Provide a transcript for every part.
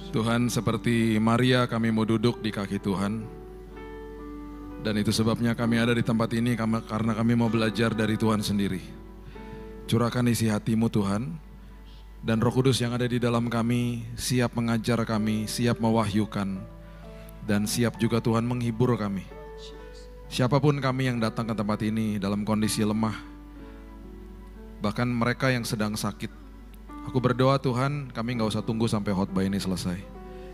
Tuhan, seperti Maria kami mau duduk di kaki Tuhan. Dan itu sebabnya kami ada di tempat ini karena kami mau belajar dari Tuhan sendiri. Curahkan isi hati-Mu Tuhan, dan Roh Kudus yang ada di dalam kami siap mengajar kami, siap mewahyukan, dan siap juga Tuhan menghibur kami. Siapapun kami yang datang ke tempat ini dalam kondisi lemah, bahkan mereka yang sedang sakit, aku berdoa Tuhan, kami gak usah tunggu sampai khotbah ini selesai.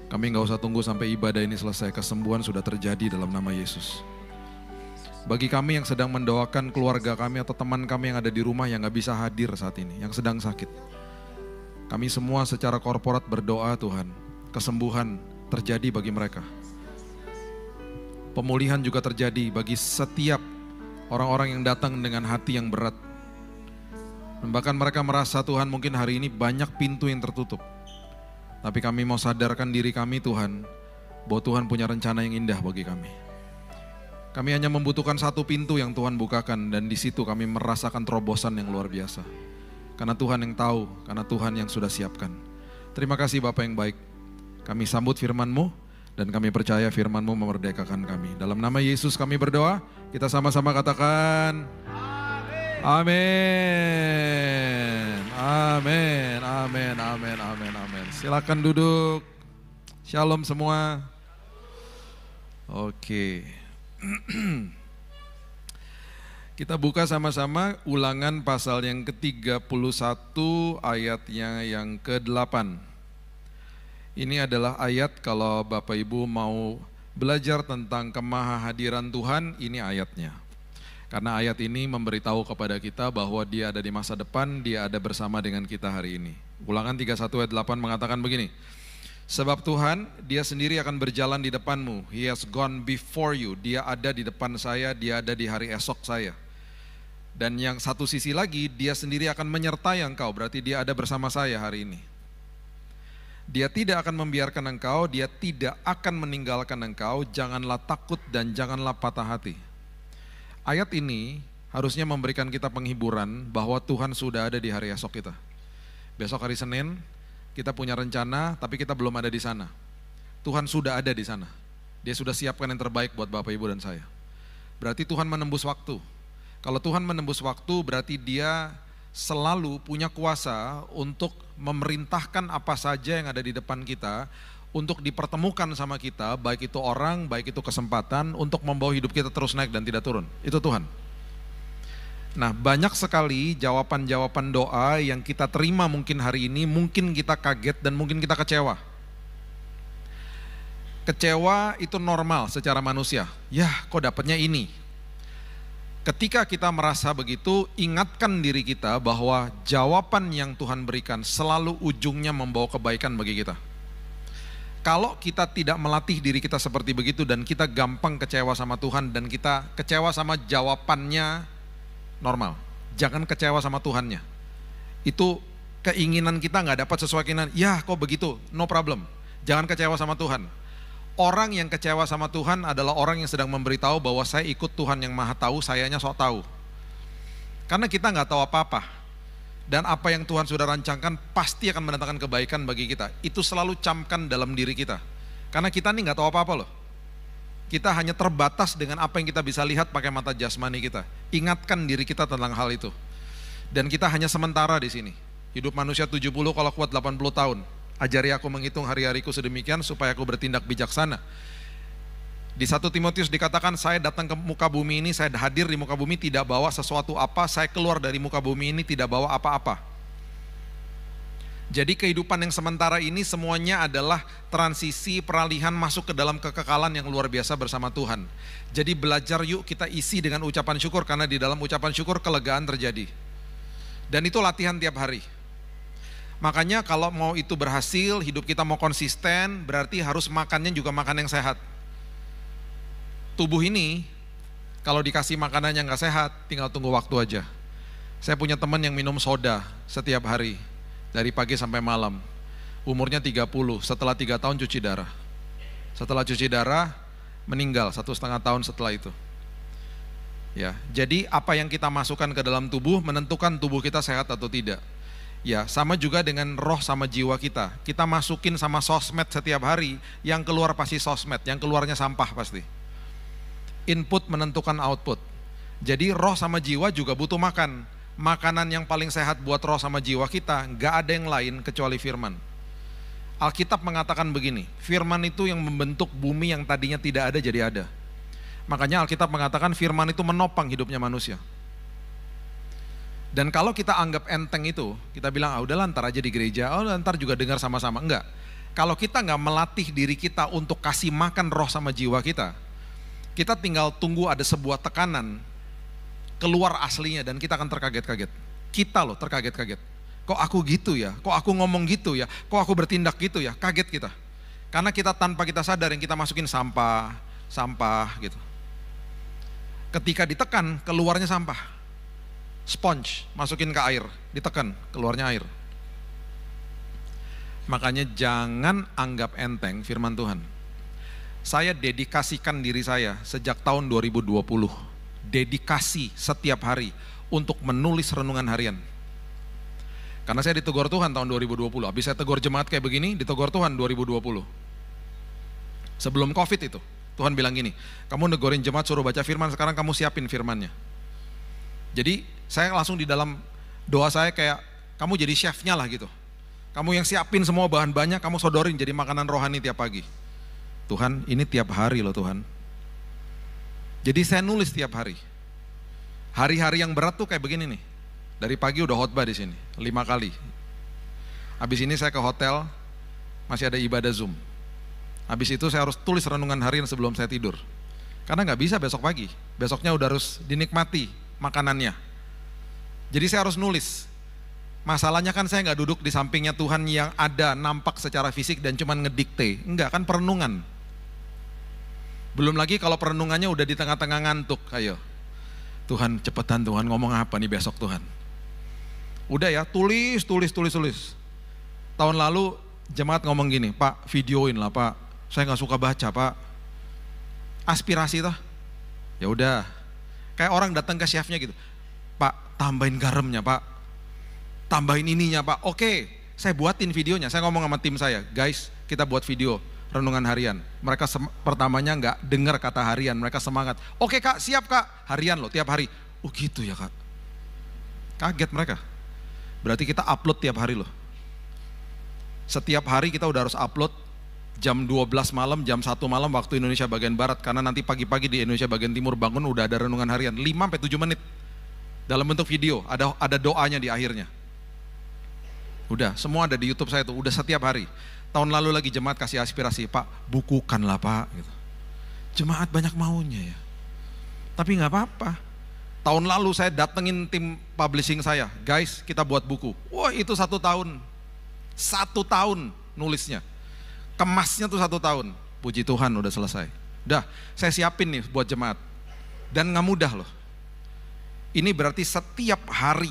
Kami gak usah tunggu sampai ibadah ini selesai, kesembuhan sudah terjadi dalam nama Yesus. Bagi kami yang sedang mendoakan keluarga kami atau teman kami yang ada di rumah yang gak bisa hadir saat ini, yang sedang sakit, kami semua secara korporat berdoa Tuhan, kesembuhan terjadi bagi mereka. Pemulihan juga terjadi bagi setiap orang-orang yang datang dengan hati yang berat. Dan bahkan mereka merasa Tuhan mungkin hari ini banyak pintu yang tertutup. Tapi kami mau sadarkan diri kami Tuhan, bahwa Tuhan punya rencana yang indah bagi kami. Kami hanya membutuhkan satu pintu yang Tuhan bukakan, dan di situ kami merasakan terobosan yang luar biasa. Karena Tuhan yang tahu, karena Tuhan yang sudah siapkan. Terima kasih Bapa yang baik. Kami sambut firman-Mu, dan kami percaya firman-Mu memerdekakan kami. Dalam nama Yesus kami berdoa, kita sama-sama katakan amin, amin, amin, amin, amin, amin. Silakan duduk. Shalom semua. Oke. Kita buka sama-sama Ulangan pasal yang ke-31 ayatnya yang ke-8. Ini adalah ayat kalau Bapak Ibu mau belajar tentang kemahahadiran Tuhan, ini ayatnya. Karena ayat ini memberitahu kepada kita bahwa Dia ada di masa depan, Dia ada bersama dengan kita hari ini. Ulangan 31 ayat 8 mengatakan begini, sebab Tuhan, Dia sendiri akan berjalan di depanmu. He has gone before you. Dia ada di depan saya, Dia ada di hari esok saya. Dan yang satu sisi lagi, Dia sendiri akan menyertai engkau. Berarti Dia ada bersama saya hari ini. Dia tidak akan membiarkan engkau, Dia tidak akan meninggalkan engkau. Janganlah takut dan janganlah patah hati. Ayat ini harusnya memberikan kita penghiburan bahwa Tuhan sudah ada di hari esok kita. Besok hari Senin, kita punya rencana, tapi kita belum ada di sana. Tuhan sudah ada di sana. Dia sudah siapkan yang terbaik buat Bapak, Ibu, dan saya. Berarti Tuhan menembus waktu. Kalau Tuhan menembus waktu, berarti Dia selalu punya kuasa untuk memerintahkan apa saja yang ada di depan kita, untuk dipertemukan sama kita, baik itu orang, baik itu kesempatan, untuk membawa hidup kita terus naik dan tidak turun. Itu Tuhan. Nah, banyak sekali jawaban-jawaban doa yang kita terima mungkin hari ini, mungkin kita kaget dan mungkin kita kecewa. Kecewa itu normal secara manusia. Ya, kok dapatnya ini? Ketika kita merasa begitu, ingatkan diri kita bahwa jawaban yang Tuhan berikan selalu ujungnya membawa kebaikan bagi kita. Kalau kita tidak melatih diri kita seperti begitu dan kita gampang kecewa sama Tuhan dan kita kecewa sama jawabannya, normal. Jangan kecewa sama Tuhannya. Itu keinginan kita nggak dapat sesuai keinginan. Ya kok begitu, no problem. Jangan kecewa sama Tuhan. Orang yang kecewa sama Tuhan adalah orang yang sedang memberitahu bahwa saya ikut Tuhan yang maha tahu, sayanya sok tahu. Karena kita nggak tahu apa-apa. Dan apa yang Tuhan sudah rancangkan pasti akan mendatangkan kebaikan bagi kita. Itu selalu camkan dalam diri kita. Karena kita nih nggak tahu apa-apa loh. Kita hanya terbatas dengan apa yang kita bisa lihat pakai mata jasmani kita. Ingatkan diri kita tentang hal itu. Dan kita hanya sementara di sini. Hidup manusia 70 kalau kuat 80 tahun. Ajari aku menghitung hari-hariku sedemikian supaya aku bertindak bijaksana. Di 1 Timotius dikatakan, saya datang ke muka bumi ini, saya hadir di muka bumi tidak bawa sesuatu apa, saya keluar dari muka bumi ini tidak bawa apa-apa. Jadi kehidupan yang sementara ini semuanya adalah transisi, peralihan masuk ke dalam kekekalan yang luar biasa bersama Tuhan. Jadi belajar yuk kita isi dengan ucapan syukur, karena di dalam ucapan syukur kelegaan terjadi. Dan itu latihan tiap hari. Makanya kalau mau itu berhasil, hidup kita mau konsisten, berarti harus makannya juga makan yang sehat. Tubuh ini kalau dikasih makanan yang gak sehat, tinggal tunggu waktu aja. Saya punya teman yang minum soda setiap hari, dari pagi sampai malam. Umurnya 30, setelah 3 tahun cuci darah. Setelah cuci darah, meninggal 1,5 tahun setelah itu. Ya, jadi apa yang kita masukkan ke dalam tubuh menentukan tubuh kita sehat atau tidak. Ya, sama juga dengan roh sama jiwa kita. Kita masukin sama sosmed setiap hari, yang keluar pasti sosmed, yang keluarnya sampah pasti. Input menentukan output. Jadi roh sama jiwa juga butuh makan. Makanan yang paling sehat buat roh sama jiwa kita, gak ada yang lain kecuali firman. Alkitab mengatakan begini, firman itu yang membentuk bumi yang tadinya tidak ada jadi ada. Makanya Alkitab mengatakan firman itu menopang hidupnya manusia. Dan kalau kita anggap enteng itu, kita bilang, udahlah ntar aja di gereja, ntar juga dengar sama-sama. Enggak. Kalau kita nggak melatih diri kita untuk kasih makan roh sama jiwa kita tinggal tunggu ada sebuah tekanan, keluar aslinya dan kita akan terkaget-kaget. Kita loh terkaget-kaget. Kok aku gitu ya? Kok aku ngomong gitu ya? Kok aku bertindak gitu ya? Kaget kita. Karena kita tanpa kita sadar yang kita masukin sampah gitu. Ketika ditekan, keluarnya sampah. Sponge, masukin ke air, ditekan, keluarnya air. Makanya jangan anggap enteng firman Tuhan. Saya dedikasikan diri saya sejak tahun 2020, dedikasi setiap hari untuk menulis renungan harian. Karena saya ditegur Tuhan tahun 2020, habis saya tegur jemaat kayak begini, ditegur Tuhan 2020. Sebelum COVID itu, Tuhan bilang gini, kamu negorin jemaat suruh baca firman, sekarang kamu siapin firmannya. Jadi saya langsung di dalam doa saya kayak kamu jadi chefnya lah gitu. Kamu yang siapin semua bahan-bahannya, kamu sodorin jadi makanan rohani tiap pagi. Tuhan, ini tiap hari loh Tuhan. Jadi saya nulis tiap hari. Hari-hari yang berat tuh kayak begini nih. Dari pagi udah khotbah di sini, 5 kali. Habis ini saya ke hotel, masih ada ibadah Zoom. Habis itu saya harus tulis renungan harian sebelum saya tidur. Karena nggak bisa besok pagi, besoknya udah harus dinikmati makanannya. Jadi saya harus nulis. Masalahnya kan saya nggak duduk di sampingnya Tuhan yang ada nampak secara fisik dan cuman ngedikte. Enggak, kan perenungan. Belum lagi kalau perenungannya udah di tengah-tengah ngantuk. Ayo, Tuhan cepetan Tuhan ngomong apa nih besok Tuhan. Udah ya, tulis. Tahun lalu jemaat ngomong gini, Pak videoin lah Pak. Saya nggak suka baca Pak. Aspirasi toh. Ya udah. Kayak orang datang ke chefnya gitu, Pak tambahin garamnya Pak, tambahin ininya Pak. Oke, saya buatin videonya, saya ngomong sama tim saya, guys kita buat video renungan harian. Mereka pertamanya nggak dengar kata harian, mereka semangat. Oke Kak, siap Kak, harian loh tiap hari. Oh gitu ya Kak, kaget mereka. Berarti kita upload tiap hari loh. Setiap hari kita udah harus upload. Jam 12 malam, jam 1 malam waktu Indonesia bagian Barat. Karena nanti pagi-pagi di Indonesia bagian Timur bangun udah ada renungan harian 5-7 menit. Dalam bentuk video, ada doanya di akhirnya. Udah, semua ada di YouTube saya tuh, udah setiap hari. Tahun lalu lagi jemaat kasih aspirasi, Pak bukukanlah Pak gitu. Jemaat banyak maunya ya. Tapi gak apa-apa. Tahun lalu saya datengin tim publishing saya, guys kita buat buku. Wah itu 1 tahun. 1 tahun nulisnya. Kemasnya tuh 1 tahun, puji Tuhan udah selesai. Udah, saya siapin nih buat jemaat. Dan gak mudah loh. Ini berarti setiap hari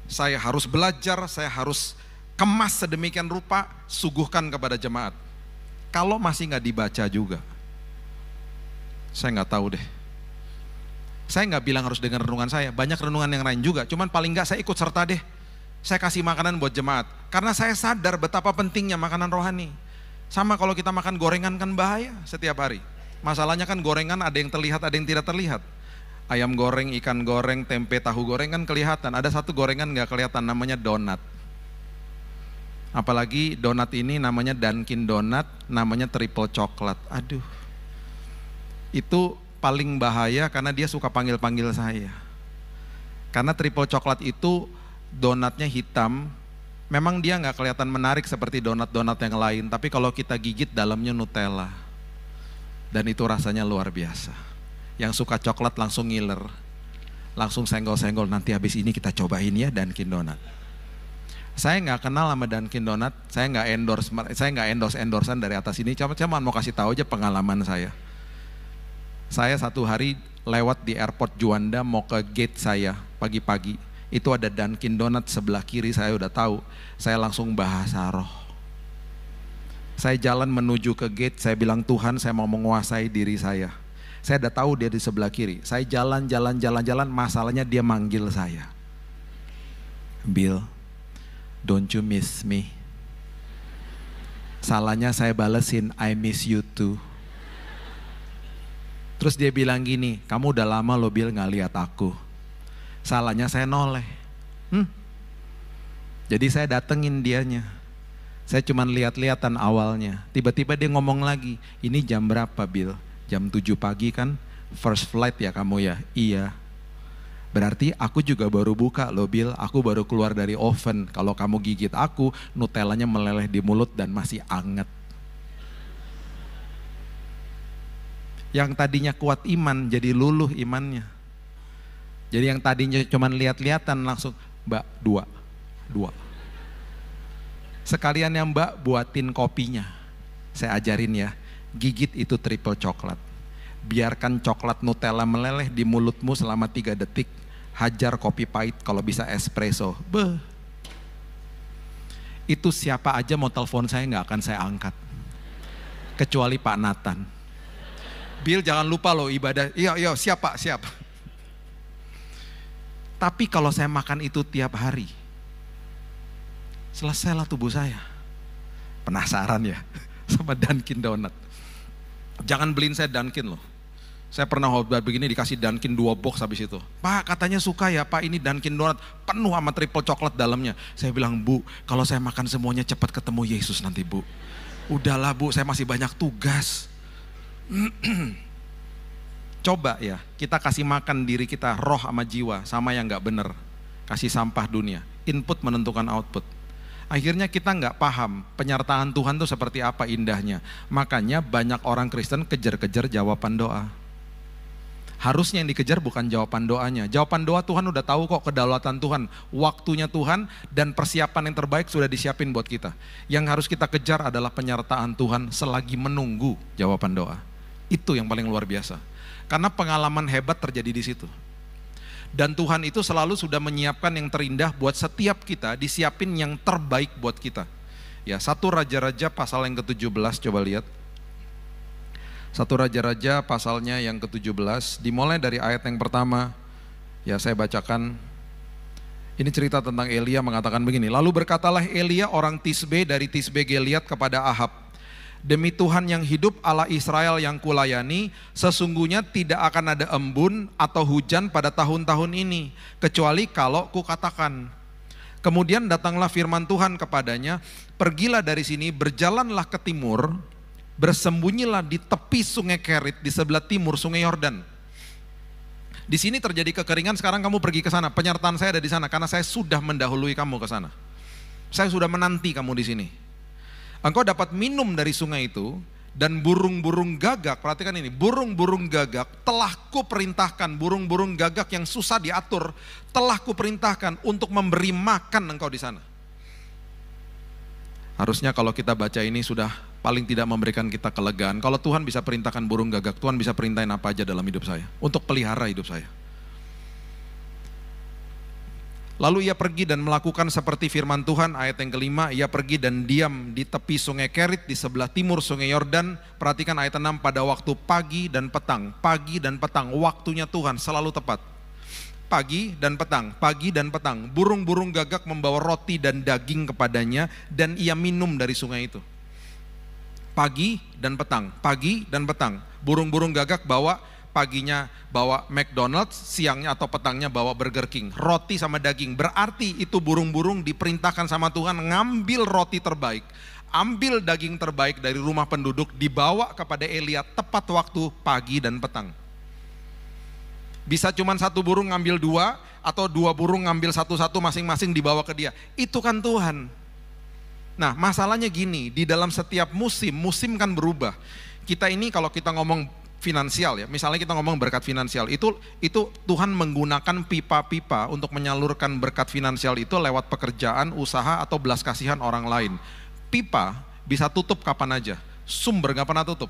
saya harus belajar, saya harus kemas sedemikian rupa, suguhkan kepada jemaat. Kalau masih gak dibaca juga, saya gak tahu deh. Saya gak bilang harus dengar renungan saya, banyak renungan yang lain juga. Cuman paling gak saya ikut serta deh. Saya kasih makanan buat jemaat. Karena saya sadar betapa pentingnya makanan rohani. Sama kalau kita makan gorengan kan bahaya setiap hari. Masalahnya kan gorengan ada yang terlihat, ada yang tidak terlihat. Ayam goreng, ikan goreng, tempe, tahu goreng kan kelihatan. Ada satu gorengan gak kelihatan, namanya donat. Apalagi donat ini namanya Dunkin Donat, namanya triple coklat. Aduh, itu paling bahaya karena dia suka panggil-panggil saya. Karena triple coklat itu donatnya hitam. Memang dia nggak kelihatan menarik seperti donat-donat yang lain, tapi kalau kita gigit dalamnya Nutella. Dan itu rasanya luar biasa. Yang suka coklat langsung ngiler, langsung senggol-senggol, nanti habis ini kita cobain ya Dunkin Donat. Saya nggak kenal sama Dunkin Donat, saya nggak endorse-endorsean dari atas ini, cuma mau kasih tahu aja pengalaman saya. Saya 1 hari lewat di airport Juanda mau ke gate saya pagi-pagi. Itu ada Dunkin Donat sebelah kiri, saya udah tahu. Saya langsung bahasa roh. Saya jalan menuju ke gate, saya bilang Tuhan saya mau menguasai diri saya. Saya udah tahu dia di sebelah kiri. Saya jalan, masalahnya dia manggil saya. Bill, don't you miss me? Salahnya saya balesin, I miss you too. Terus dia bilang gini, kamu udah lama lo Bill gak lihat aku. Salahnya saya noleh. Jadi saya datengin dianya. Saya cuman lihat-lihatan awalnya. Tiba-tiba dia ngomong lagi, ini jam berapa Bill? Jam 7 pagi kan? First flight ya kamu ya? Iya. Berarti aku juga baru buka loh Bill, aku baru keluar dari oven. Kalau kamu gigit aku, Nutellanya meleleh di mulut dan masih anget. Yang tadinya kuat iman jadi luluh imannya. Jadi yang tadinya cuman lihat-lihatan langsung, Mbak, dua. Sekalian ya Mbak buatin kopinya. Saya ajarin ya, gigit itu triple coklat. Biarkan coklat Nutella meleleh di mulutmu selama 3 detik. Hajar kopi pahit kalau bisa espresso. Beuh. Itu siapa aja mau telepon saya nggak akan saya angkat. Kecuali Pak Nathan. Bill jangan lupa loh ibadah. Iya siapa. Tapi kalau saya makan itu tiap hari, selesailah tubuh saya. Penasaran ya sama Dunkin Donut. Jangan beliin saya Dunkin loh. Saya pernah khotbah begini dikasih Dunkin 2 box habis itu. Pak katanya suka ya Pak, ini Dunkin Donut penuh sama triple coklat dalamnya. Saya bilang Bu, kalau saya makan semuanya cepat ketemu Yesus nanti Bu. Udahlah Bu, saya masih banyak tugas. Coba ya, kita kasih makan diri kita roh sama jiwa sama yang gak bener. Kasih sampah dunia, input menentukan output. Akhirnya kita nggak paham penyertaan Tuhan itu seperti apa indahnya. Makanya banyak orang Kristen kejar-kejar jawaban doa. Harusnya yang dikejar bukan jawaban doanya. Jawaban doa Tuhan udah tahu kok, kedaulatan Tuhan, waktunya Tuhan, dan persiapan yang terbaik sudah disiapin buat kita. Yang harus kita kejar adalah penyertaan Tuhan selagi menunggu jawaban doa. Itu yang paling luar biasa. Karena pengalaman hebat terjadi di situ. Dan Tuhan itu selalu sudah menyiapkan yang terindah buat setiap kita, disiapin yang terbaik buat kita. Ya, 1 Raja-Raja pasal yang ke-17, coba lihat. 1 Raja-Raja pasalnya yang ke-17, dimulai dari ayat yang pertama. Ya, saya bacakan. Ini cerita tentang Elia mengatakan begini. Lalu berkatalah Elia orang Tisbe dari Tisbe Gilead kepada Ahab, demi Tuhan yang hidup Allah Israel yang kulayani, sesungguhnya tidak akan ada embun atau hujan pada tahun-tahun ini, kecuali kalau kukatakan. Kemudian datanglah firman Tuhan kepadanya, pergilah dari sini, berjalanlah ke timur, bersembunyilah di tepi sungai Kerit di sebelah timur sungai Yordan. Di sini terjadi kekeringan, sekarang kamu pergi ke sana. Penyertaan saya ada di sana karena saya sudah mendahului kamu ke sana. Saya sudah menanti kamu di sini. Engkau dapat minum dari sungai itu, dan burung-burung gagak, perhatikan ini, burung-burung gagak telah kuperintahkan, burung-burung gagak yang susah diatur, telah kuperintahkan untuk memberi makan engkau di sana. Harusnya kalau kita baca ini sudah paling tidak memberikan kita kelegaan. Kalau Tuhan bisa perintahkan burung gagak, Tuhan bisa perintahin apa aja dalam hidup saya, untuk pelihara hidup saya. Lalu ia pergi dan melakukan seperti firman Tuhan, ayat yang kelima, ia pergi dan diam di tepi sungai Kerit di sebelah timur sungai Yordan. Perhatikan ayat 6, pada waktu pagi dan petang, waktunya Tuhan selalu tepat. Pagi dan petang, burung-burung gagak membawa roti dan daging kepadanya, dan ia minum dari sungai itu. Pagi dan petang, burung-burung gagak bawa, paginya bawa McDonald's, siangnya atau petangnya bawa Burger King, roti sama daging. Berarti itu burung-burung diperintahkan sama Tuhan ngambil roti terbaik, ambil daging terbaik dari rumah penduduk, dibawa kepada Elia tepat waktu pagi dan petang. Bisa cuman 1 burung ngambil 2, atau 2 burung ngambil 1-1 masing-masing dibawa ke dia. Itu kan Tuhan. Nah masalahnya gini, di dalam setiap musim kan berubah. Kita ini kalau kita ngomong finansial ya, misalnya kita ngomong berkat finansial, itu Tuhan menggunakan pipa-pipa untuk menyalurkan berkat finansial itu lewat pekerjaan, usaha, atau belas kasihan orang lain. Pipa bisa tutup kapan aja, sumber gak pernah tutup.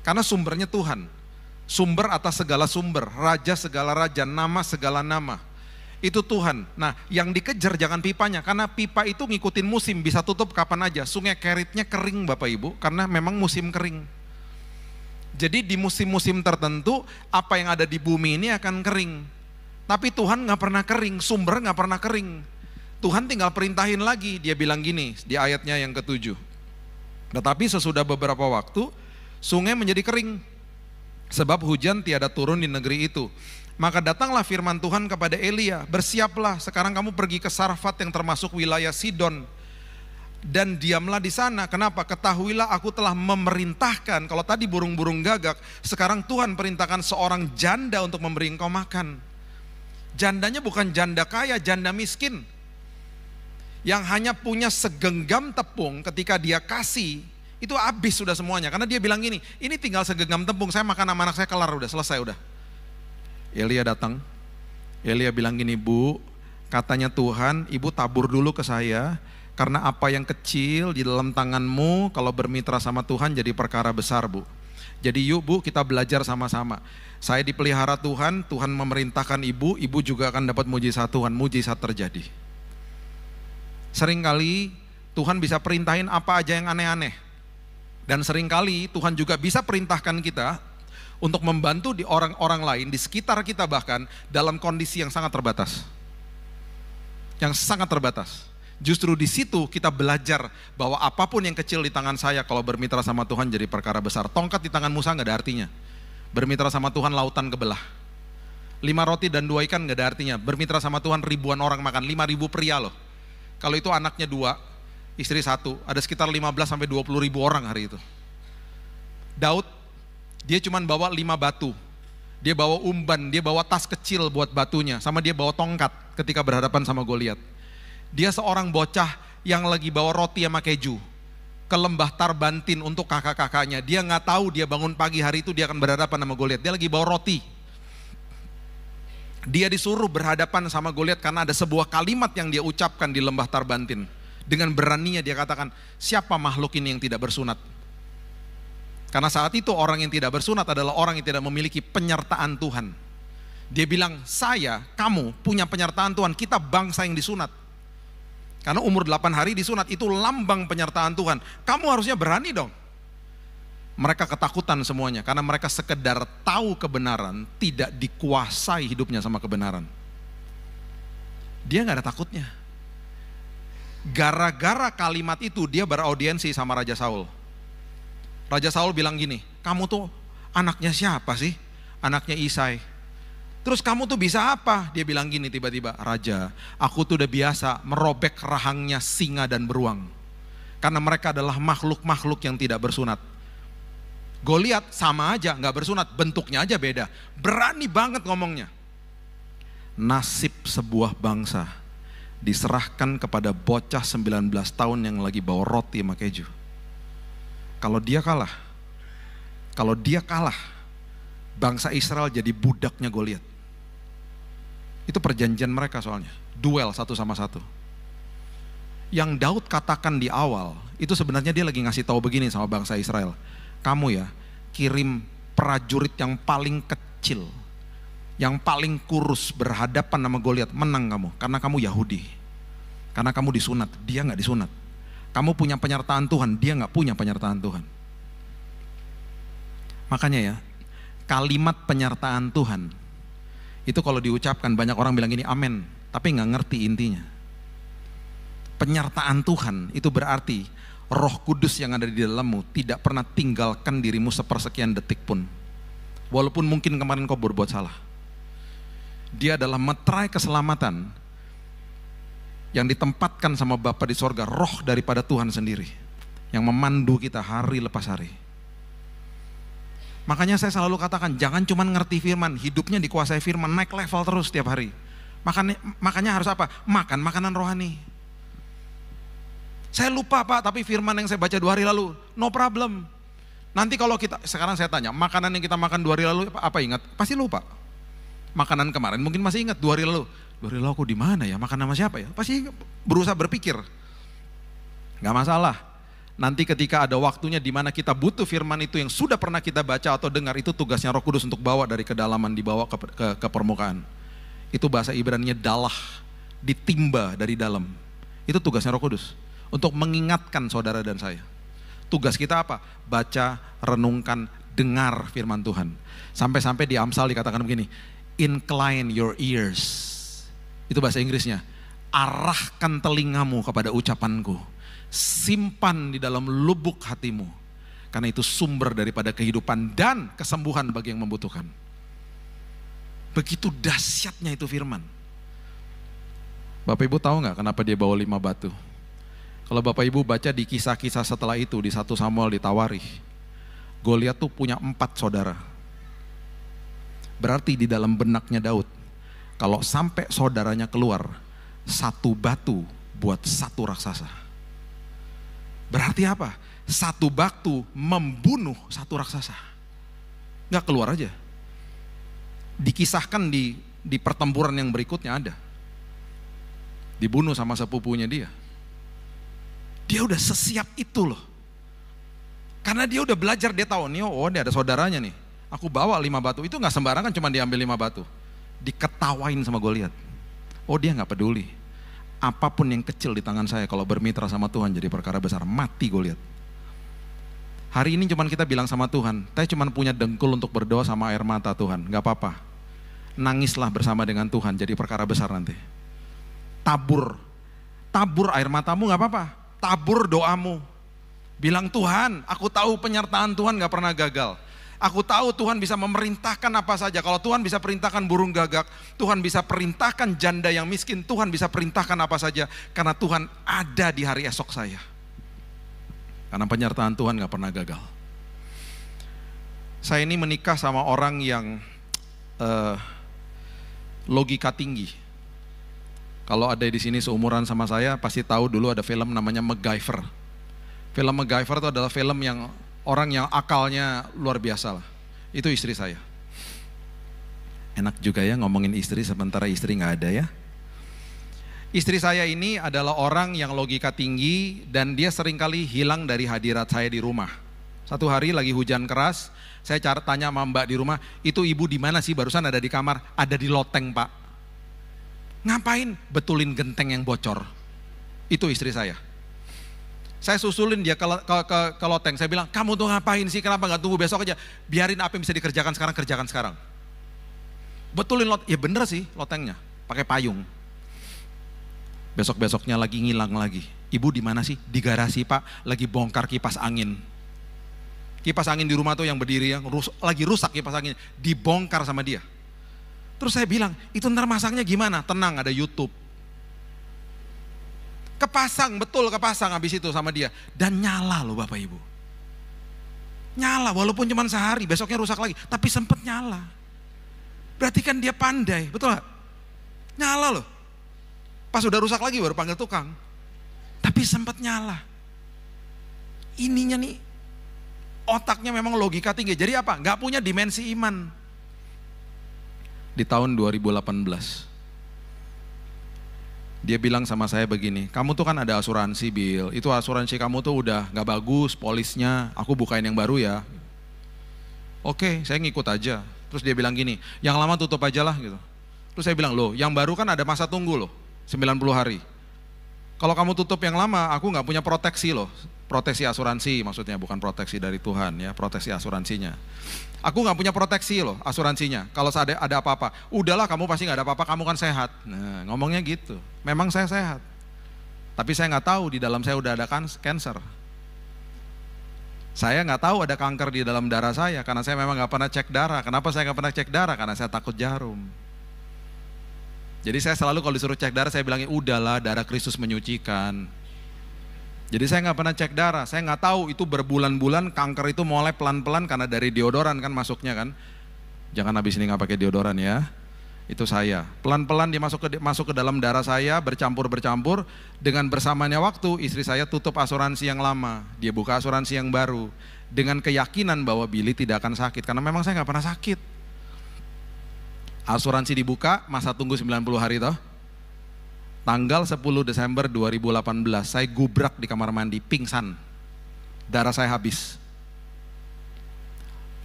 Karena sumbernya Tuhan. Sumber atas segala sumber, raja segala raja, nama segala nama. Itu Tuhan. Nah yang dikejar jangan pipanya, karena pipa itu ngikutin musim, bisa tutup kapan aja. Sungai Keritnya kering Bapak Ibu, karena memang musim kering. Jadi di musim-musim tertentu, apa yang ada di bumi ini akan kering. Tapi Tuhan gak pernah kering, sumber gak pernah kering. Tuhan tinggal perintahin lagi. Dia bilang gini di ayatnya yang ke-7. Tetapi sesudah beberapa waktu, sungai menjadi kering, sebab hujan tiada turun di negeri itu. Maka datanglah firman Tuhan kepada Elia, bersiaplah, sekarang kamu pergi ke Sarfat yang termasuk wilayah Sidon, dan diamlah di sana. Kenapa? Ketahuilah aku telah memerintahkan, kalau tadi burung-burung gagak, sekarang Tuhan perintahkan seorang janda untuk memberi engkau makan. Jandanya bukan janda kaya, janda miskin, yang hanya punya segenggam tepung. Ketika dia kasih, itu habis sudah semuanya. Karena dia bilang gini, ini tinggal segenggam tepung, saya makan sama anak saya kelar, udah selesai udah. Elia datang, Elia bilang gini, Bu, katanya Tuhan, ibu tabur dulu ke saya, karena apa yang kecil di dalam tanganmu, kalau bermitra sama Tuhan jadi perkara besar, Bu. Jadi yuk Bu, kita belajar sama-sama. Saya dipelihara Tuhan, Tuhan memerintahkan ibu, ibu juga akan dapat mujizat Tuhan, mujizat terjadi. Seringkali Tuhan bisa perintahin apa aja yang aneh-aneh. Dan seringkali Tuhan juga bisa perintahkan kita untuk membantu di orang-orang lain, di sekitar kita bahkan, dalam kondisi yang sangat terbatas. Yang sangat terbatas. Justru di situ kita belajar bahwa apapun yang kecil di tangan saya, kalau bermitra sama Tuhan jadi perkara besar. Tongkat di tangan Musa gak ada artinya. Bermitra sama Tuhan lautan kebelah. 5 roti dan 2 ikan gak ada artinya. Bermitra sama Tuhan ribuan orang makan, 5.000 pria loh. Kalau itu anaknya 2, istri 1, ada sekitar 15-20 ribu orang hari itu. Daud, dia cuma bawa 5 batu, dia bawa umban, dia bawa tas kecil buat batunya, sama dia bawa tongkat ketika berhadapan sama Goliat. Dia seorang bocah yang lagi bawa roti sama keju ke lembah Tarbantin untuk kakak-kakaknya. Dia nggak tahu dia bangun pagi hari itu dia akan berhadapan sama Goliat. Dia lagi bawa roti. Dia disuruh berhadapan sama Goliat karena ada sebuah kalimat yang dia ucapkan di lembah Tarbantin. Dengan beraninya dia katakan, siapa makhluk ini yang tidak bersunat? Karena saat itu orang yang tidak bersunat adalah orang yang tidak memiliki penyertaan Tuhan. Dia bilang, saya, kamu punya penyertaan Tuhan, kita bangsa yang disunat. Karena umur 8 hari disunat, itu lambang penyertaan Tuhan. Kamu harusnya berani dong. Mereka ketakutan semuanya, karena mereka sekedar tahu kebenaran, tidak dikuasai hidupnya sama kebenaran. Dia gak ada takutnya. Gara-gara kalimat itu dia beraudiensi sama Raja Saul. Raja Saul bilang gini, kamu tuh anaknya siapa sih? Anaknya Isai. Terus kamu tuh bisa apa? Dia bilang gini tiba-tiba, Raja, aku tuh udah biasa merobek rahangnya singa dan beruang. Karena mereka adalah makhluk-makhluk yang tidak bersunat. Goliat sama aja, gak bersunat, bentuknya aja beda. Berani banget ngomongnya. Nasib sebuah bangsa diserahkan kepada bocah 19 tahun yang lagi bawa roti sama keju. Kalau dia kalah, bangsa Israel jadi budaknya Goliat. Itu perjanjian mereka soalnya, duel satu sama satu. Yang Daud katakan di awal, itu sebenarnya dia lagi ngasih tahu begini sama bangsa Israel. Kamu ya, kirim prajurit yang paling kecil, yang paling kurus berhadapan sama Goliat, menang kamu. Karena kamu Yahudi, karena kamu disunat, dia gak disunat. Kamu punya penyertaan Tuhan, dia gak punya penyertaan Tuhan. Makanya ya, kalimat penyertaan Tuhan, itu kalau diucapkan banyak orang bilang gini, amin, tapi gak ngerti intinya. Penyertaan Tuhan itu berarti Roh Kudus yang ada di dalammu tidak pernah tinggalkan dirimu sepersekian detik pun. Walaupun mungkin kemarin kau berbuat salah. Dia adalah meterai keselamatan yang ditempatkan sama Bapa di sorga, roh daripada Tuhan sendiri, yang memandu kita hari lepas hari. Makanya saya selalu katakan, jangan cuma ngerti firman, hidupnya dikuasai firman, naik level terus setiap hari. Makanya harus apa? Makan makanan rohani. Saya lupa Pak, tapi firman yang saya baca 2 hari lalu, no problem. Nanti kalau kita, sekarang saya tanya, makanan yang kita makan 2 hari lalu apa ingat? Pasti lupa. Makanan kemarin mungkin masih ingat 2 hari lalu. 2 hari lalu aku di mana ya? Makan sama siapa ya? Pasti berusaha berpikir. Gak masalah. Nanti ketika ada waktunya di mana kita butuh firman itu yang sudah pernah kita baca atau dengar, itu tugasnya Roh Kudus untuk bawa dari kedalaman, dibawa ke permukaan. Itu bahasa Ibrani-nya dalah, ditimba dari dalam. Itu tugasnya Roh Kudus untuk mengingatkan saudara dan saya. Tugas kita apa? Baca, renungkan, dengar firman Tuhan. Sampai-sampai di Amsal dikatakan begini, incline your ears. Itu bahasa Inggrisnya. arahkan telingamu kepada ucapanku, simpan di dalam lubuk hatimu, karena itu sumber daripada kehidupan dan kesembuhan bagi yang membutuhkan. Begitu dahsyatnya itu firman. Bapak Ibu tahu nggak kenapa dia bawa 5 batu? Kalau Bapak Ibu baca di kisah-kisah setelah itu, di 1 Samuel di Tawarikh, Goliat tuh punya 4 saudara. Berarti di dalam benaknya Daud, kalau sampai saudaranya keluar, 1 batu buat 1 raksasa. Berarti apa? 1 batu membunuh 1 raksasa. Nggak keluar aja. Dikisahkan di pertempuran yang berikutnya ada. Dibunuh sama sepupunya dia. Dia udah sesiap itu loh. Karena dia udah belajar, dia tahu nih, oh ini ada saudaranya nih. Aku bawa 5 batu, itu gak sembarangan cuma diambil 5 batu. Diketawain sama Goliat. Oh dia gak peduli. Apapun yang kecil di tangan saya kalau bermitra sama Tuhan jadi perkara besar. Mati Goliat. Hari ini cuman kita bilang sama Tuhan, saya cuman punya dengkul untuk berdoa sama air mata Tuhan. Gak apa-apa. Nangislah bersama dengan Tuhan jadi perkara besar nanti. Tabur air matamu gak apa-apa. Tabur doamu. Bilang Tuhan, aku tahu penyertaan Tuhan gak pernah gagal. Aku tahu Tuhan bisa memerintahkan apa saja. Kalau Tuhan bisa perintahkan burung gagak, Tuhan bisa perintahkan janda yang miskin, Tuhan bisa perintahkan apa saja. Karena Tuhan ada di hari esok saya. Karena penyertaan Tuhan gak pernah gagal. Saya ini menikah sama orang yang logika tinggi. Kalau ada di sini seumuran sama saya, pasti tahu dulu ada film namanya MacGyver. Film MacGyver itu adalah film yang orang yang akalnya luar biasa lah. Itu istri saya. Enak juga ya ngomongin istri sementara istri nggak ada ya. Istri saya ini adalah orang yang logika tinggi dan dia seringkali hilang dari hadirat saya di rumah. Satu hari lagi hujan keras, saya tanya sama mbak di rumah, itu ibu di mana sih? Barusan ada di kamar, ada di loteng pak. Ngapain? Betulin genteng yang bocor. Itu istri saya. Saya susulin dia ke loteng. Saya bilang, kamu tuh ngapain sih? Kenapa gak tunggu besok aja? Biarin apa yang bisa dikerjakan sekarang, kerjakan sekarang. Betulin loteng. Ya bener sih lotengnya. Pakai payung. Besok-besoknya lagi ngilang lagi. Ibu di mana sih? Di garasi pak. Lagi bongkar kipas angin. Kipas angin di rumah tuh yang berdiri, yang lagi rusak kipas angin. Dibongkar sama dia. Terus saya bilang, itu ntar masangnya gimana? Tenang, ada YouTube. Kepasang, betul kepasang habis itu sama dia. Dan nyala loh Bapak Ibu. Nyala, walaupun cuma sehari, besoknya rusak lagi. Tapi sempat nyala. Berarti kan dia pandai, betul gak? Nyala loh. Pas udah rusak lagi baru panggil tukang. Tapi sempat nyala. Ininya nih, otaknya memang logika tinggi. Jadi apa? Gak punya dimensi iman. Di tahun 2018 dia bilang sama saya begini, kamu tuh kan ada asuransi Bill, itu asuransi kamu tuh udah gak bagus polisnya, aku bukain yang baru ya. Oke, saya ngikut aja. Terus dia bilang gini, yang lama tutup aja lah gitu. Terus saya bilang, loh yang baru kan ada masa tunggu loh, 90 hari. Kalau kamu tutup yang lama, aku gak punya proteksi loh. Proteksi asuransi maksudnya, bukan proteksi dari Tuhan ya, proteksi asuransinya. Aku gak punya proteksi loh asuransinya. Kalau ada apa-apa, udahlah kamu pasti gak ada apa-apa, kamu kan sehat. Nah ngomongnya gitu, memang saya sehat. Tapi saya gak tahu di dalam saya udah ada cancer. Saya gak tahu ada kanker di dalam darah saya, karena saya memang gak pernah cek darah. Kenapa saya gak pernah cek darah? Karena saya takut jarum. Jadi saya selalu kalau disuruh cek darah, saya bilangin udahlah darah Kristus menyucikan. Jadi saya nggak pernah cek darah, saya nggak tahu itu berbulan-bulan kanker itu mulai pelan-pelan karena dari deodoran kan masuknya kan. Jangan habis ini nggak pakai deodoran ya. Itu saya. Pelan-pelan dia masuk ke dalam darah saya, bercampur dengan bersamanya waktu istri saya tutup asuransi yang lama, dia buka asuransi yang baru dengan keyakinan bahwa Billy tidak akan sakit karena memang saya nggak pernah sakit. Asuransi dibuka, masa tunggu 90 hari toh. Tanggal 10 Desember 2018, saya gubrak di kamar mandi, pingsan. Darah saya habis.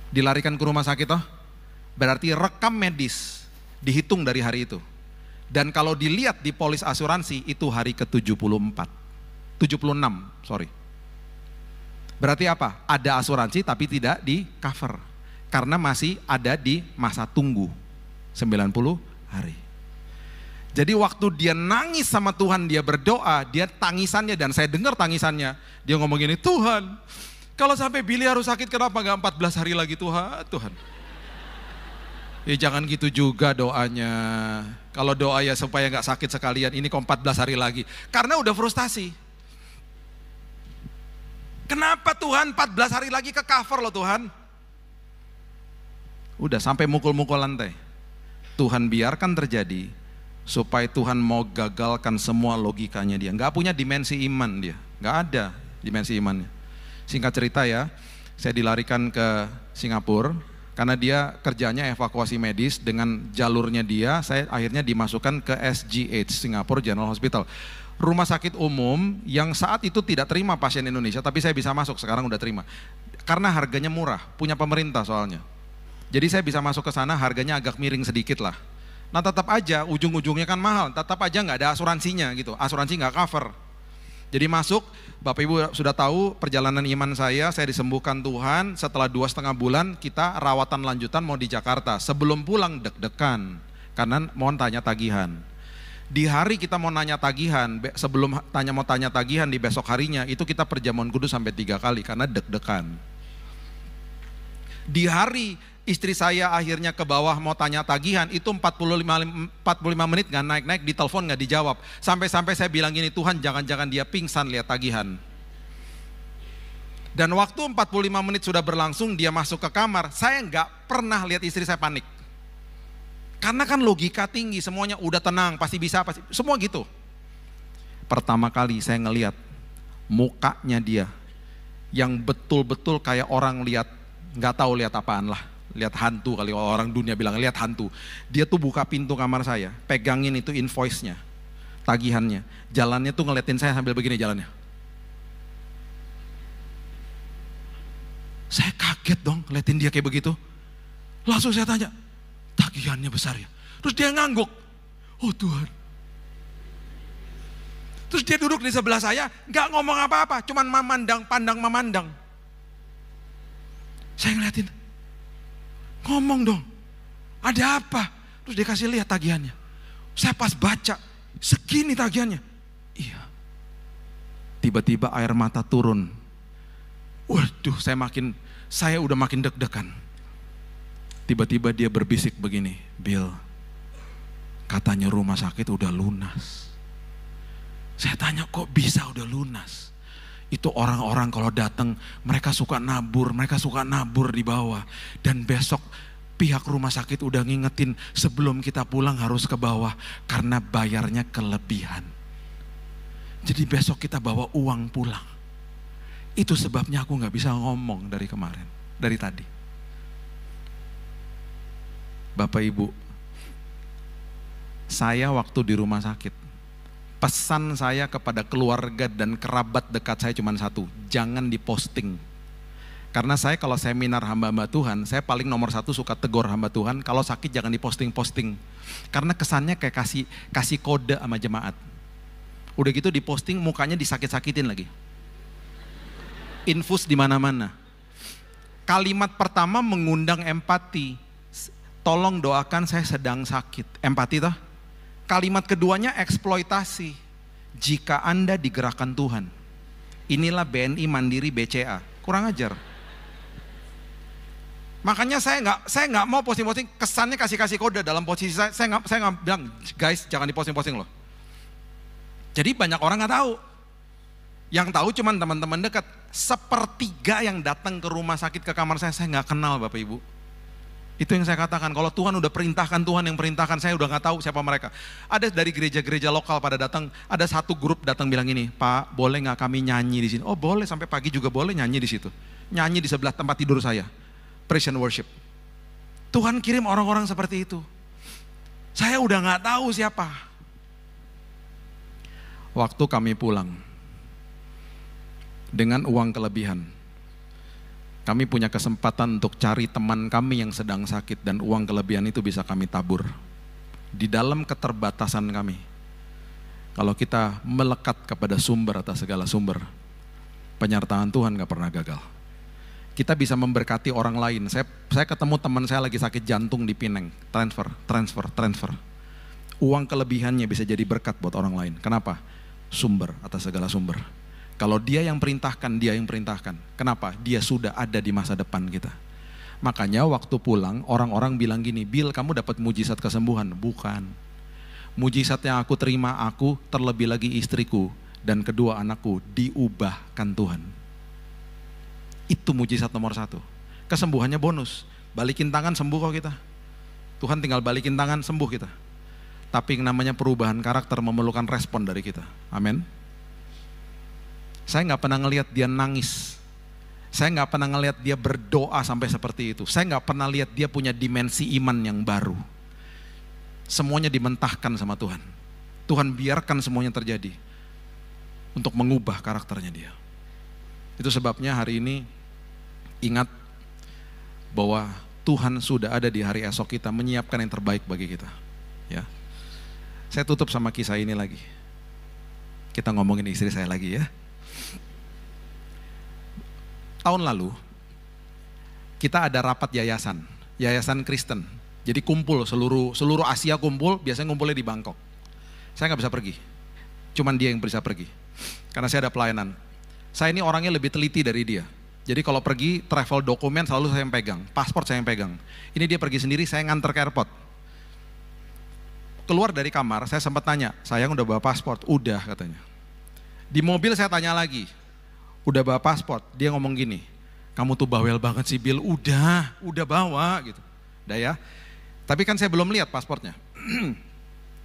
Dilarikan ke rumah sakit toh. Berarti rekam medis dihitung dari hari itu. Dan kalau dilihat di polis asuransi itu hari ke-74. 76, sorry. Berarti apa? Ada asuransi tapi tidak di cover. Karena masih ada di masa tunggu 90 hari. Jadi waktu dia nangis sama Tuhan, dia berdoa, dia tangisannya, dan saya dengar tangisannya. Dia ngomong gini, Tuhan, kalau sampai Billy harus sakit kenapa gak 14 hari lagi Tuhan. Ya jangan gitu juga doanya. Kalau doa ya supaya gak sakit sekalian, ini kok 14 hari lagi. Karena udah frustasi. Kenapa Tuhan 14 hari lagi ke cover loh Tuhan? Udah sampai mukul-mukul lantai. Tuhan biarkan terjadi supaya Tuhan mau gagalkan semua logikanya dia. Gak punya dimensi iman dia, gak ada dimensi imannya. Singkat cerita ya, saya dilarikan ke Singapura karena dia kerjanya evakuasi medis. Dengan jalurnya dia, saya akhirnya dimasukkan ke SGH, Singapore General Hospital, rumah sakit umum yang saat itu tidak terima pasien Indonesia, tapi saya bisa masuk, sekarang udah terima. Karena harganya murah, punya pemerintah soalnya. Jadi saya bisa masuk ke sana, harganya agak miring sedikit lah. Nah tetap aja ujung-ujungnya kan mahal, tetap aja nggak ada asuransinya gitu, asuransi nggak cover. Jadi masuk, Bapak Ibu sudah tahu perjalanan iman saya disembuhkan Tuhan, setelah 2,5 bulan kita rawatan lanjutan mau di Jakarta. Sebelum pulang deg-degan, karena mau tanya tagihan. Di hari kita mau nanya tagihan, sebelum mau tanya tagihan di besok harinya, itu kita perjamuan kudus sampai 3 kali karena deg-degan. Di hari istri saya akhirnya ke bawah mau tanya tagihan, itu 45 menit gak naik-naik, di telepon gak dijawab. Sampai-sampai saya bilang gini, Tuhan jangan-jangan dia pingsan lihat tagihan. Dan waktu 45 menit sudah berlangsung, dia masuk ke kamar, saya gak pernah lihat istri saya panik. Karena kan logika tinggi, semuanya udah tenang, pasti bisa, pasti, semua gitu. Pertama kali saya ngelihat mukanya dia, yang betul-betul kayak orang lihat, gak tahu lihat apaan lah. Lihat hantu kali, orang dunia bilang lihat hantu. Dia tuh buka pintu kamar saya, pegangin itu invoice-nya, tagihannya. Jalannya tuh ngeliatin saya sambil begini jalannya. Saya kaget dong ngeliatin dia kayak begitu. Langsung saya tanya, tagihannya besar ya? Terus dia ngangguk, oh Tuhan. Terus dia duduk di sebelah saya, gak ngomong apa-apa, cuman memandang. Saya ngeliatin, ngomong dong, ada apa? Terus dia kasih lihat tagihannya. Saya pas baca, segini tagihannya. Iya. Tiba-tiba air mata turun. Waduh, saya udah makin deg-degan. Tiba-tiba dia berbisik begini, Bill, katanya rumah sakit udah lunas. Saya tanya, kok bisa udah lunas? Itu orang-orang kalau datang, mereka suka nabur di bawah. Dan besok pihak rumah sakit udah ngingetin sebelum kita pulang harus ke bawah karena bayarnya kelebihan. Jadi besok kita bawa uang pulang. Itu sebabnya aku gak bisa ngomong dari kemarin, dari tadi. Bapak Ibu, saya waktu di rumah sakit, pesan saya kepada keluarga dan kerabat dekat saya cuma satu, jangan diposting. Karena saya kalau seminar hamba-hamba Tuhan, saya paling nomor 1 suka tegur hamba Tuhan, kalau sakit jangan diposting-posting. Karena kesannya kayak kasih kode sama jemaat. Udah gitu diposting, mukanya disakit-sakitin lagi. Infus di mana-mana. Kalimat pertama mengundang empati. Tolong doakan saya sedang sakit. Empati toh? Kalimat keduanya eksploitasi. Jika Anda digerakkan Tuhan. Inilah BNI Mandiri BCA. Kurang ajar. Makanya saya nggak mau posting-posting. Kesannya kasih kode dalam posisi saya. Saya nggak bilang, guys jangan diposting-posting loh. Jadi banyak orang nggak tahu. Yang tahu cuman teman-teman dekat. 1/3 yang datang ke rumah sakit ke kamar saya nggak kenal Bapak Ibu. Itu yang saya katakan, kalau Tuhan udah perintahkan, Tuhan yang perintahkan, saya udah gak tahu siapa mereka. Ada dari gereja-gereja lokal pada datang, ada satu grup datang bilang ini, Pak boleh gak kami nyanyi di sini? Oh boleh, sampai pagi juga boleh nyanyi di situ. Nyanyi di sebelah tempat tidur saya, praise and worship. Tuhan kirim orang-orang seperti itu. Saya udah gak tahu siapa. Waktu kami pulang, dengan uang kelebihan, kami punya kesempatan untuk cari teman kami yang sedang sakit dan uang kelebihan itu bisa kami tabur. Di dalam keterbatasan kami, kalau kita melekat kepada sumber atas segala sumber, penyertaan Tuhan gak pernah gagal. Kita bisa memberkati orang lain. Saya ketemu teman saya lagi sakit jantung di Pineng, transfer. Uang kelebihannya bisa jadi berkat buat orang lain. Kenapa? Sumber atas segala sumber. Kalau dia yang perintahkan, dia yang perintahkan. Kenapa? Dia sudah ada di masa depan kita. Makanya waktu pulang, orang-orang bilang gini, Bill, kamu dapat mujizat kesembuhan. Bukan. Mujizat yang aku terima, aku, terlebih lagi istriku, dan kedua anakku, diubahkan Tuhan. Itu mujizat nomor 1. Kesembuhannya bonus. Balikin tangan, sembuh kok kita. Tuhan tinggal balikin tangan, sembuh kita. Tapi yang namanya perubahan karakter memerlukan respon dari kita. Amin. Saya nggak pernah ngelihat dia nangis. Saya nggak pernah ngelihat dia berdoa sampai seperti itu. Saya nggak pernah lihat dia punya dimensi iman yang baru. Semuanya dimentahkan sama Tuhan. Tuhan biarkan semuanya terjadi untuk mengubah karakternya dia. Itu sebabnya hari ini ingat bahwa Tuhan sudah ada di hari esok kita menyiapkan yang terbaik bagi kita. Ya, saya tutup sama kisah ini lagi. Kita ngomongin istri saya lagi ya. Tahun lalu kita ada rapat yayasan Kristen. Jadi kumpul seluruh Asia kumpul, biasanya ngumpulnya di Bangkok. Saya nggak bisa pergi, cuman dia yang bisa pergi. Karena saya ada pelayanan. Saya ini orangnya lebih teliti dari dia. Jadi kalau pergi travel dokumen selalu saya yang pegang, paspor saya yang pegang. Ini dia pergi sendiri, saya nganter ke airport. Keluar dari kamar, saya sempat tanya, sayang udah bawa paspor? Udah katanya. Di mobil saya tanya lagi, udah bawa paspor? Dia ngomong gini, kamu tuh bawel banget sih Bill, udah bawa gitu. Udah ya, tapi kan saya belum lihat paspornya.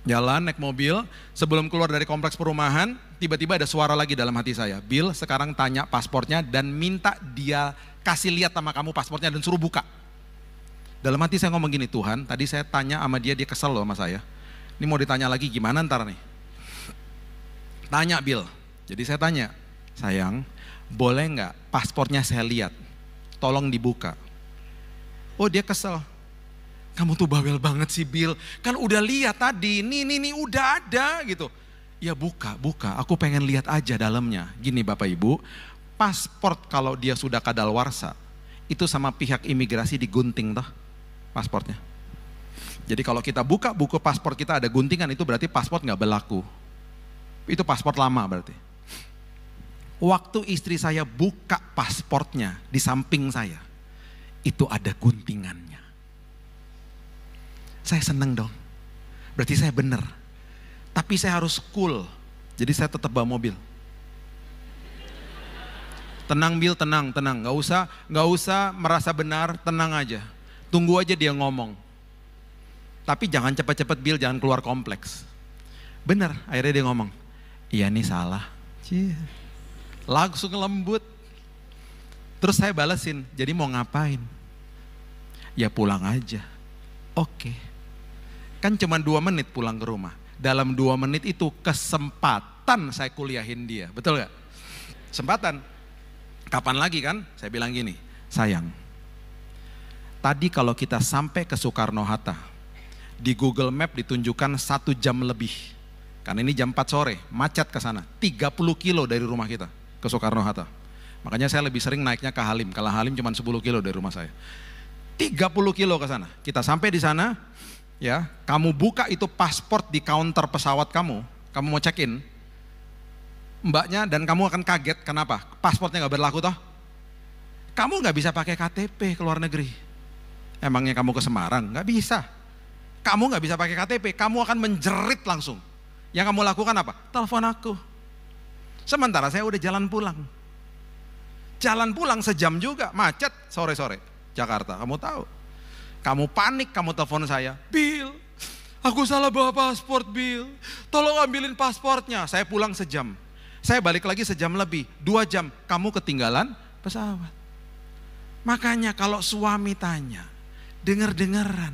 Jalan naik mobil, sebelum keluar dari kompleks perumahan, tiba-tiba ada suara lagi dalam hati saya. Bill, sekarang tanya paspornya dan minta dia kasih lihat sama kamu paspornya dan suruh buka. Dalam hati saya ngomong gini, Tuhan, tadi saya tanya sama dia kesel loh sama saya. Ini mau ditanya lagi gimana ntar nih? Tanya Bill, jadi saya tanya, sayang, boleh nggak paspornya saya lihat? Tolong dibuka. Oh dia kesel. Kamu tuh bawel banget sih Bill, kan udah lihat tadi, nih udah ada gitu. Ya buka, aku pengen lihat aja dalamnya. Gini Bapak Ibu, paspor kalau dia sudah kadaluarsa, itu sama pihak imigrasi digunting toh paspornya. Jadi kalau kita buka buku paspor kita ada guntingan, itu berarti paspor nggak berlaku. Itu paspor lama berarti. Waktu istri saya buka paspornya di samping saya, itu ada guntingannya. Saya seneng dong, berarti saya bener. Tapi saya harus cool, jadi saya tetap bawa mobil. Tenang Bill, tenang, nggak usah merasa benar, tenang aja. Tunggu aja dia ngomong. Tapi jangan cepat-cepat Bill, jangan keluar kompleks. Bener, akhirnya dia ngomong, iya nih salah. Langsung lembut. Terus saya balesin, jadi mau ngapain? Ya pulang aja. Oke. Kan cuma 2 menit pulang ke rumah. Dalam 2 menit itu kesempatan saya kuliahin dia. Betul gak? Kesempatan. Kapan lagi kan? Saya bilang gini, sayang, tadi kalau kita sampai ke Soekarno-Hatta, di Google Map ditunjukkan 1 jam lebih. Karena ini jam 4 sore, macet ke sana. 30 kilo dari rumah kita ke Soekarno-Hatta. Makanya saya lebih sering naiknya ke Halim. Kalau Halim cuma 10 kilo dari rumah saya. 30 kilo ke sana. Kita sampai di sana, ya, kamu buka itu paspor di counter pesawat kamu mau check-in, mbaknya dan kamu akan kaget, kenapa? Paspornya nggak berlaku toh? Kamu nggak bisa pakai KTP ke luar negeri. Emangnya kamu ke Semarang? Nggak bisa. Kamu nggak bisa pakai KTP, kamu akan menjerit langsung. Yang kamu lakukan apa? Telepon aku. Sementara saya udah jalan pulang. Jalan pulang sejam juga, macet sore-sore. Jakarta, kamu tahu. Kamu panik, kamu telepon saya, Bill, aku salah bawa paspor Bill, tolong ambilin paspornya. Saya pulang sejam, saya balik lagi sejam lebih, 2 jam, kamu ketinggalan pesawat. Makanya kalau suami tanya, denger-dengeran,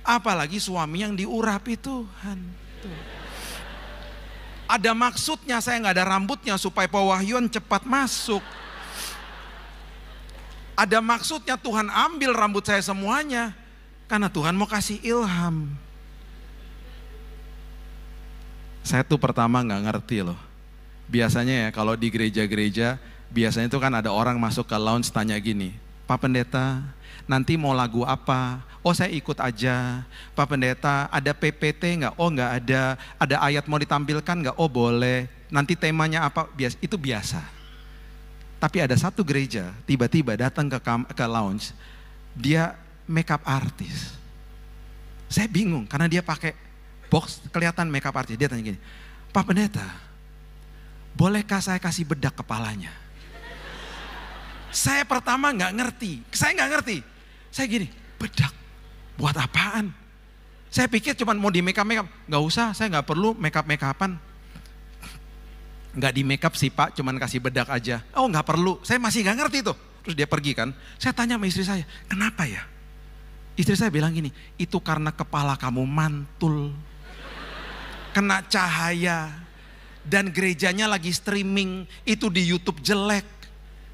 apalagi suami yang diurapi Tuhan. Tuh. Ada maksudnya, saya nggak ada rambutnya supaya pewahyuan cepat masuk. Ada maksudnya Tuhan ambil rambut saya semuanya, karena Tuhan mau kasih ilham. Saya tuh pertama nggak ngerti loh. Biasanya ya kalau di gereja-gereja, biasanya tuh kan ada orang masuk ke lounge tanya gini, Pak Pendeta, nanti mau lagu apa? Oh saya ikut aja. Pak Pendeta, ada PPT nggak? Oh nggak ada. Ada ayat mau ditampilkan nggak? Oh boleh. Nanti temanya apa? Itu biasa. Tapi ada satu gereja tiba-tiba datang ke lounge, dia makeup artis. Saya bingung karena dia pakai box kelihatan makeup artis. Dia tanya gini, Pak Pendeta, bolehkah saya kasih bedak kepalanya? Saya pertama nggak ngerti. Saya gini, bedak buat apaan? Saya pikir cuma mau di makeup. Nggak usah, saya nggak perlu makeup-makeupan. Nggak di makeup sih Pak, cuman kasih bedak aja. Oh nggak perlu, saya masih nggak ngerti tuh. Terus dia pergi kan. Saya tanya sama istri saya, kenapa ya? Istri saya bilang gini, itu karena kepala kamu mantul, kena cahaya, dan gerejanya lagi streaming, itu di YouTube jelek.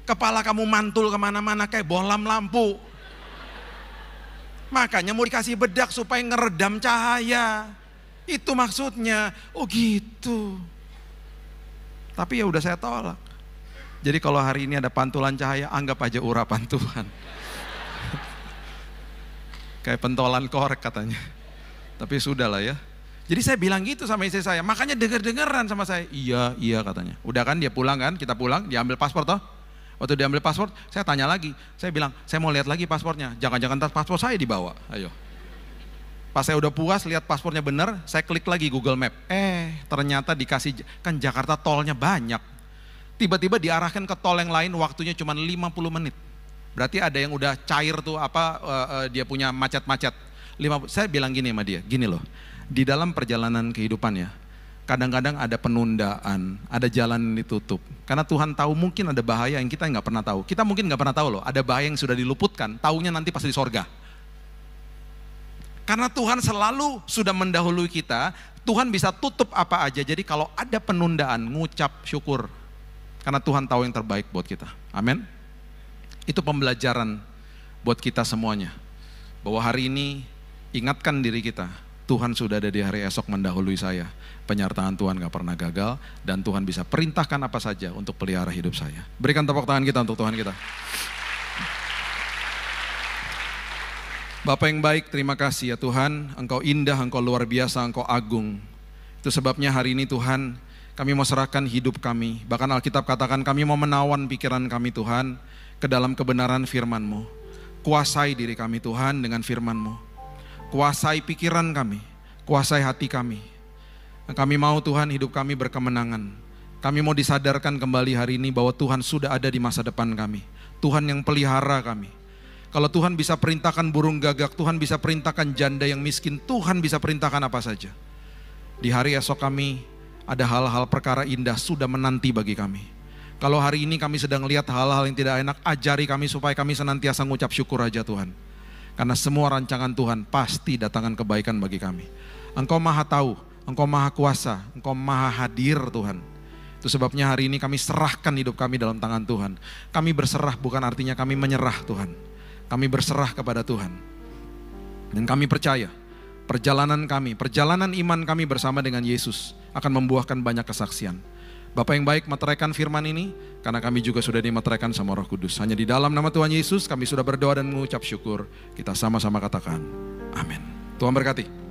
Kepala kamu mantul kemana-mana kayak bohlam lampu. Makanya mau dikasih bedak supaya ngeredam cahaya. Itu maksudnya. Oh gitu. Tapi ya udah saya tolak. Jadi kalau hari ini ada pantulan cahaya, anggap aja urapan Tuhan. Kayak pentolan korek katanya. Tapi sudahlah ya. Jadi saya bilang gitu sama istri saya. Makanya denger-dengeran sama saya. Iya katanya. Udah kan dia pulang kan, kita pulang, dia ambil paspor toh. Waktu dia ambil paspor, saya tanya lagi. Saya bilang, saya mau lihat lagi paspornya. Jangan-jangan tas paspor saya dibawa. Ayo. Pas saya udah puas lihat paspornya bener, saya klik lagi Google Map. Ternyata dikasih, kan Jakarta tolnya banyak. Tiba-tiba diarahkan ke tol yang lain, waktunya cuma 50 menit. Berarti ada yang udah cair tuh dia punya macet-macet. Saya bilang gini sama dia, gini loh. Di dalam perjalanan kehidupan ya, kadang-kadang ada penundaan, ada jalan yang ditutup. Karena Tuhan tahu mungkin ada bahaya yang kita nggak pernah tahu. Kita mungkin nggak pernah tahu loh, ada bahaya yang sudah diluputkan, taunya nanti pas di sorga. Karena Tuhan selalu sudah mendahului kita, Tuhan bisa tutup apa aja. Jadi kalau ada penundaan, ngucap syukur. Karena Tuhan tahu yang terbaik buat kita. Amin. Itu pembelajaran buat kita semuanya. Bahwa hari ini ingatkan diri kita, Tuhan sudah ada di hari esok mendahului saya. Penyertaan Tuhan gak pernah gagal, dan Tuhan bisa perintahkan apa saja untuk pelihara hidup saya. Berikan tepuk tangan kita untuk Tuhan kita. Bapa yang baik, terima kasih ya Tuhan. Engkau indah, Engkau luar biasa, Engkau agung. Itu sebabnya hari ini Tuhan, kami mau serahkan hidup kami. Bahkan Alkitab katakan kami mau menawan pikiran kami Tuhan ke dalam kebenaran firman-Mu. Kuasai diri kami Tuhan dengan firman-Mu. Kuasai pikiran kami, kuasai hati kami. Kami mau Tuhan hidup kami berkemenangan. Kami mau disadarkan kembali hari ini bahwa Tuhan sudah ada di masa depan kami. Tuhan yang pelihara kami. Kalau Tuhan bisa perintahkan burung gagak, Tuhan bisa perintahkan janda yang miskin, Tuhan bisa perintahkan apa saja. Di hari esok kami ada hal-hal perkara indah sudah menanti bagi kami. Kalau hari ini kami sedang lihat hal-hal yang tidak enak, ajari kami supaya kami senantiasa mengucap syukur aja Tuhan. Karena semua rancangan Tuhan pasti datangkan kebaikan bagi kami. Engkau maha tahu, Engkau maha kuasa, Engkau maha hadir Tuhan. Itu sebabnya hari ini kami serahkan hidup kami dalam tangan Tuhan. Kami berserah bukan artinya kami menyerah Tuhan. Kami berserah kepada Tuhan. Dan kami percaya perjalanan kami, perjalanan iman kami bersama dengan Yesus akan membuahkan banyak kesaksian. Bapa yang baik, meteraikan firman ini, karena kami juga sudah dimeteraikan sama Roh Kudus. Hanya di dalam nama Tuhan Yesus kami sudah berdoa dan mengucap syukur. Kita sama-sama katakan, amin. Tuhan berkati.